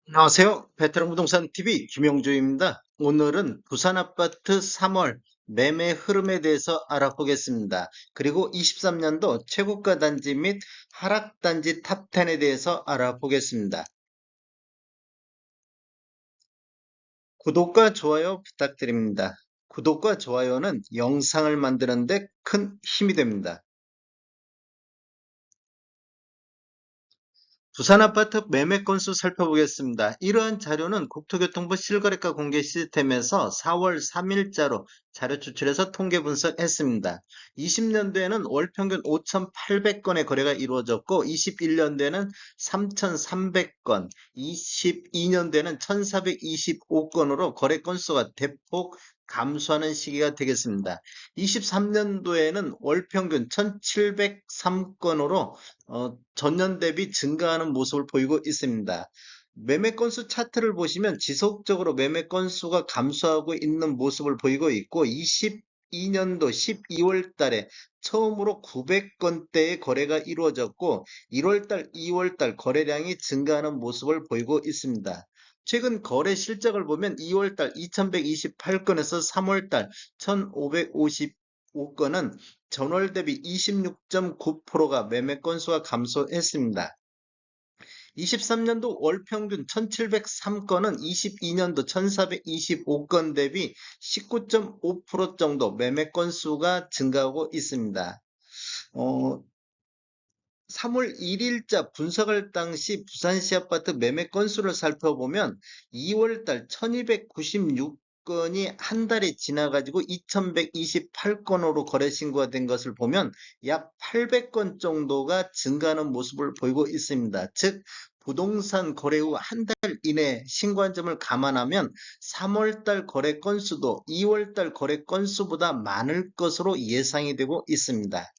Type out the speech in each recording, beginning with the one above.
안녕하세요. 베테랑 부동산 TV 김용주입니다. 오늘은 부산 아파트 3월 매매 흐름에 대해서 알아보겠습니다. 그리고 23년도 최고가 단지 및 하락 단지 탑10에 대해서 알아보겠습니다. 구독과 좋아요 부탁드립니다. 구독과 좋아요는 영상을 만드는 데 큰 힘이 됩니다. 부산 아파트 매매 건수 살펴보겠습니다. 이러한 자료는 국토교통부 실거래가 공개 시스템에서 4월 3일자로 자료 추출해서 통계 분석했습니다. 20년도에는 월 평균 5,800건의 거래가 이루어졌고 21년도에는 3,300건, 22년도에는 1,425건으로 거래 건수가 대폭 감소하는 시기가 되겠습니다. 23년도에는 월 평균 1,703건으로 전년 대비 증가하는 모습을 보이고 있습니다. 매매 건수 차트를 보시면 지속적으로 매매 건수가 감소하고 있는 모습을 보이고 있고 22년도 12월 달에 처음으로 900건대의 거래가 이루어졌고 1월 달, 2월 달 거래량이 증가하는 모습을 보이고 있습니다. 최근 거래 실적을 보면 2월 달 2128건에서 3월 달 1555건은 전월 대비 26.9%가 매매 건수가 감소했습니다. 23년도 월 평균 1703건은 22년도 1425건 대비 19.5% 정도 매매 건수가 증가하고 있습니다. 3월 1일자 분석할 당시 부산시 아파트 매매 건수를 살펴보면 2월달 1296건이 한 달이 지나가지고 2128건으로 거래 신고가 된 것을 보면 약 800건 정도가 증가하는 모습을 보이고 있습니다. 즉 부동산 거래 후 한 달 이내 신고한 점을 감안하면 3월달 거래 건수도 2월달 거래 건수보다 많을 것으로 예상이 되고 있습니다.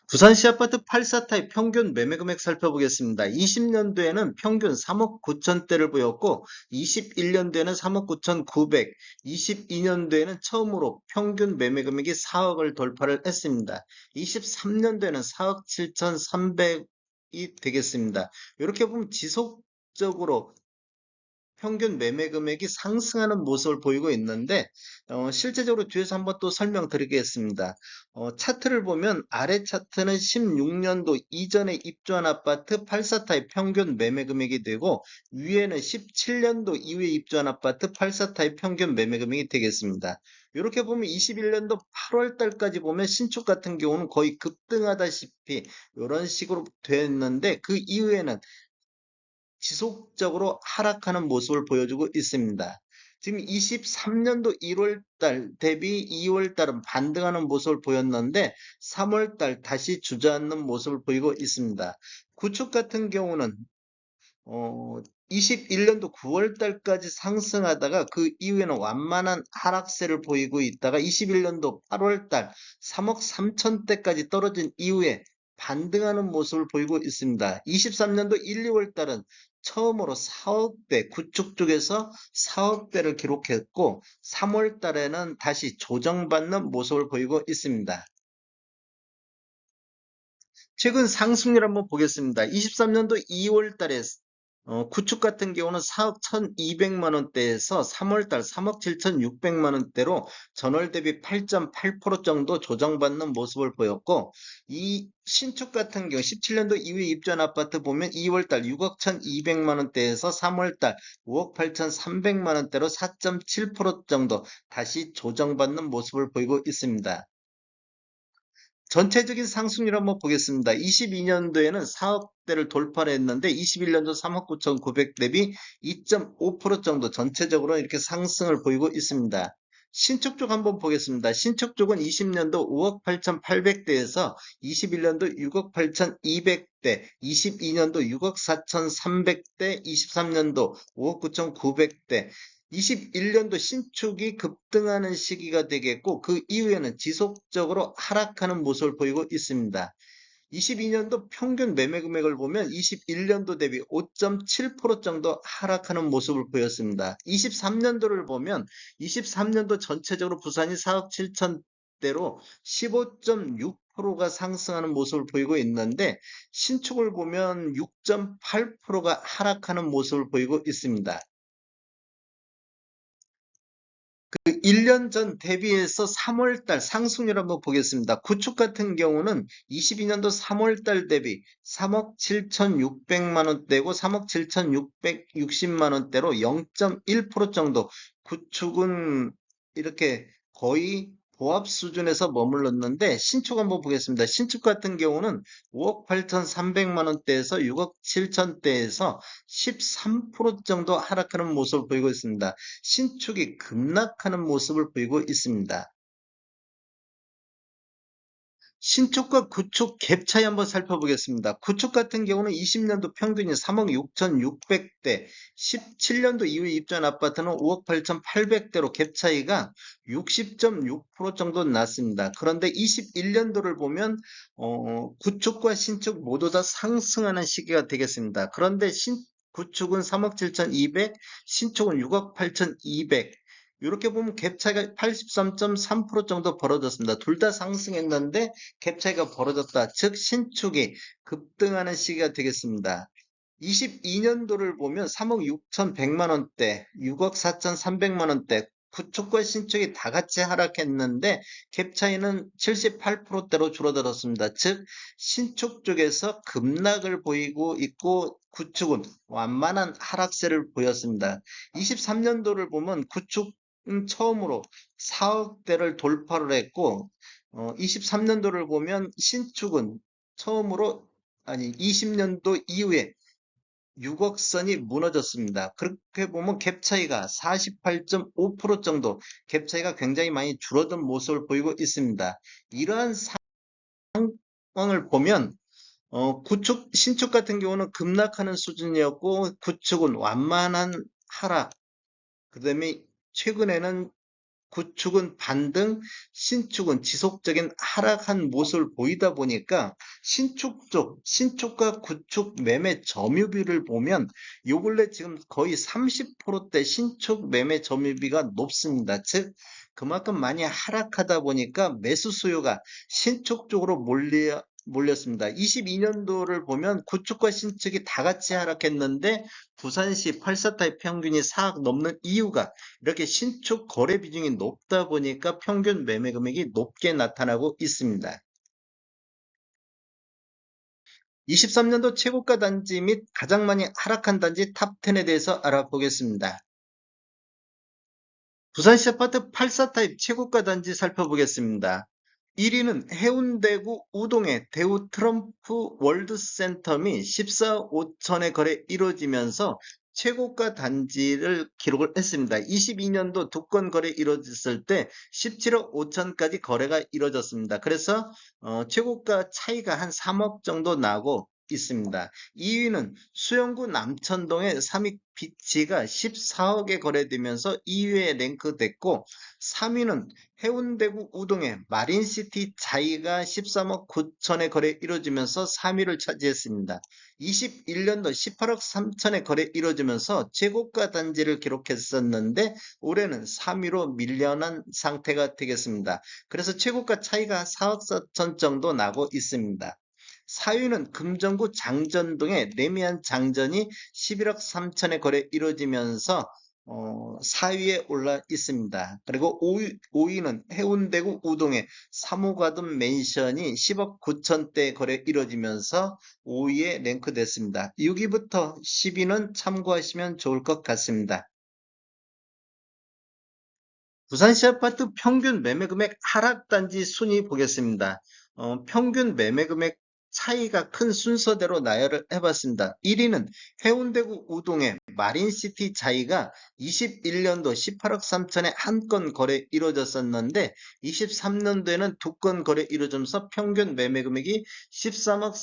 부산시 아파트 8사타입 평균 매매 금액 살펴보겠습니다. 20년도에는 평균 3억 9천대를 보였고 21년도에는 3억 9천9백, 22년도에는 처음으로 평균 매매 금액이 4억을 돌파를 했습니다. 23년도에는 4억 7천3백이 되겠습니다. 이렇게 보면 지속적으로 평균 매매 금액이 상승하는 모습을 보이고 있는데 실제적으로 뒤에서 한번 또 설명드리겠습니다. 차트를 보면 아래 차트는 16년도 이전에 입주한 아파트 8사타입 평균 매매 금액이 되고 위에는 17년도 이후에 입주한 아파트 8사타입 평균 매매 금액이 되겠습니다. 이렇게 보면 21년도 8월 달까지 보면 신축 같은 경우는 거의 급등하다시피 이런 식으로 됐는데 그 이후에는 지속적으로 하락하는 모습을 보여주고 있습니다. 지금 23년도 1월 달 대비 2월 달은 반등하는 모습을 보였는데 3월 달 다시 주저앉는 모습을 보이고 있습니다. 구축 같은 경우는 21년도 9월 달까지 상승하다가 그 이후에는 완만한 하락세를 보이고 있다가 21년도 8월 달 3억 3천대까지 떨어진 이후에 반등하는 모습을 보이고 있습니다. 23년도 1, 2월 달은 처음으로 4억대, 구축 쪽에서 4억대를 기록했고 3월 달에는 다시 조정받는 모습을 보이고 있습니다. 최근 상승률 한번 보겠습니다. 23년도 2월 달에 구축 같은 경우는 4억 1,200만 원대에서 3월 달 3억 7,600만 원대로 전월 대비 8.8% 정도 조정받는 모습을 보였고 이 신축 같은 경우 17년도 이후에 입주한 아파트 보면 2월 달 6억 1,200만 원대에서 3월 달 5억 8,300만 원대로 4.7% 정도 다시 조정받는 모습을 보이고 있습니다. 전체적인 상승률 한번 보겠습니다. 22년도에는 4억대를 돌파를 했는데 21년도 3억 9,900 대비 2.5% 정도 전체적으로 이렇게 상승을 보이고 있습니다. 신축 쪽 한번 보겠습니다. 신축 쪽은 20년도 5억 8,800대에서 21년도 6억 8,200대, 22년도 6억 4,300대, 23년도 5억 9,900대, 21년도 신축이 급등하는 시기가 되겠고 그 이후에는 지속적으로 하락하는 모습을 보이고 있습니다. 22년도 평균 매매 금액을 보면 21년도 대비 5.7% 정도 하락하는 모습을 보였습니다. 23년도를 보면 23년도 전체적으로 부산이 4억 7천대로 15.6% 8%가 상승하는 모습을 보이고 있는데 신축을 보면 6.8%가 하락하는 모습을 보이고 있습니다. 1년 전 대비해서 3월달 상승률 한번 보겠습니다. 구축 같은 경우는 22년도 3월달 대비 3억 7,600만 원대고 3억 7,660만 원대로 0.1% 정도 구축은 이렇게 거의 보합 수준에서 머물렀는데 신축 한번 보겠습니다. 신축 같은 경우는 5억 8,300만 원대에서 6억 7천대에서 13% 정도 하락하는 모습을 보이고 있습니다. 신축이 급락하는 모습을 보이고 있습니다. 신축과 구축 갭 차이 한번 살펴보겠습니다. 구축 같은 경우는 20년도 평균이 3억 6,600대, 17년도 이후에 입주한 아파트는 5억 8,800대로 갭 차이가 60.6% 정도 났습니다. 그런데 21년도를 보면 구축과 신축 모두 다 상승하는 시기가 되겠습니다. 그런데 구축은 3억 7,200, 신축은 6억 8,200, 이렇게 보면 갭 차이가 83.3% 정도 벌어졌습니다. 둘 다 상승했는데 갭 차이가 벌어졌다. 즉 신축이 급등하는 시기가 되겠습니다. 22년도를 보면 3억 6,100만 원대, 6억 4,300만 원대, 구축과 신축이 다 같이 하락했는데 갭 차이는 78%대로 줄어들었습니다. 즉 신축 쪽에서 급락을 보이고 있고 구축은 완만한 하락세를 보였습니다. 23년도를 보면 구축은 처음으로 4억대를 돌파를 했고 23년도를 보면 신축은 처음으로 20년도 이후에 6억 선이 무너졌습니다. 그렇게 보면 갭 차이가 48.5% 정도 갭 차이가 굉장히 많이 줄어든 모습을 보이고 있습니다. 이러한 상황을 보면 구축, 신축 같은 경우는 급락하는 수준이었고 구축은 완만한 하락, 그 다음에 최근에는 구축은 반등, 신축은 지속적인 하락한 모습을 보이다 보니까 신축과 구축 매매 점유비를 보면 요 근래 지금 거의 30%대 신축 매매 점유비가 높습니다. 즉, 그만큼 많이 하락하다 보니까 매수 수요가 신축 쪽으로 몰렸습니다. 22년도를 보면 구축과 신축이 다 같이 하락했는데 부산시 8사타입 평균이 4억 넘는 이유가 이렇게 신축 거래 비중이 높다 보니까 평균 매매 금액이 높게 나타나고 있습니다. 23년도 최고가 단지 및 가장 많이 하락한 단지 탑10에 대해서 알아보겠습니다. 부산시 아파트 8사타입 최고가 단지 살펴보겠습니다. 1위는 해운대구 우동의 대우 트럼프 월드센터 및 14억 5천의 거래 이루어지면서 최고가 단지를 기록을 했습니다. 22년도 두 건 거래 이루어졌을 때 17억 5천까지 거래가 이루어졌습니다. 그래서 최고가 차이가 한 3억 정도 나고 있습니다. 2위는 수영구 남천동의 삼익비치가 14억에 거래되면서 2위에 랭크됐고 3위는 해운대구 우동의 마린시티 자이가 13억 9천에 거래 이루어지면서 3위를 차지했습니다. 21년도 18억 3천에 거래 이루어지면서 최고가 단지를 기록했었는데 올해는 3위로 밀려난 상태가 되겠습니다. 그래서 최고가 차이가 4억 4천 정도 나고 있습니다. 4위는 금정구 장전동의 레미안 장전이 11억 3천에 거래 이루어지면서 4위에 올라 있습니다. 그리고 5위는 해운대구 우동의 3호 가든 맨션이 10억 9천대 거래 이루어지면서 5위에 랭크됐습니다. 6위부터 10위는 참고하시면 좋을 것 같습니다. 부산시 아파트 평균 매매금액 하락단지 순위 보겠습니다. 평균 매매금액 차이가 큰 순서대로 나열을 해봤습니다. 1위는 해운대구 우동의 마린시티 자이가 21년도 18억 3천에 한 건 거래 이루어졌었는데 23년도에는 두 건 거래 이루어지면서 평균 매매금액이 13억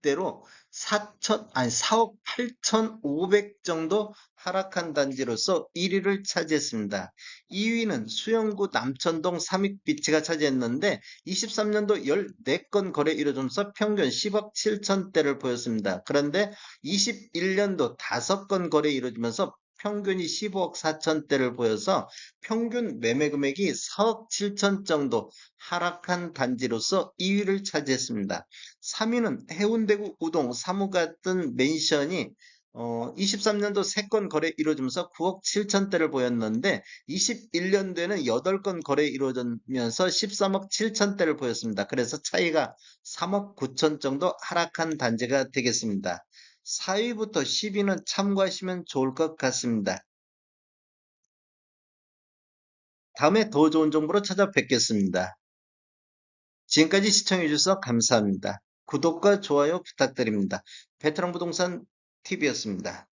4천대로 4억 8,500 정도 하락한 단지로서 1위를 차지했습니다. 2위는 수영구 남천동 삼익비치가 차지했는데 23년도 14건 거래 이루어지면서 평균 10억 7천대를 보였습니다. 그런데 21년도 5건 거래 이루어지면서 평균이 15억 4천대를 보여서 평균 매매 금액이 4억 7천 정도 하락한 단지로서 2위를 차지했습니다. 3위는 해운대구 우동 3호 같은 맨션이 23년도 3건 거래 이루어지면서 9억 7천대를 보였는데 21년도에는 8건 거래 이루어지면서 13억 7천대를 보였습니다. 그래서 차이가 3억 9천 정도 하락한 단지가 되겠습니다. 4위부터 10위는 참고하시면 좋을 것 같습니다. 다음에 더 좋은 정보로 찾아뵙겠습니다. 지금까지 시청해주셔서 감사합니다. 구독과 좋아요 부탁드립니다. 베테랑 부동산 TV였습니다.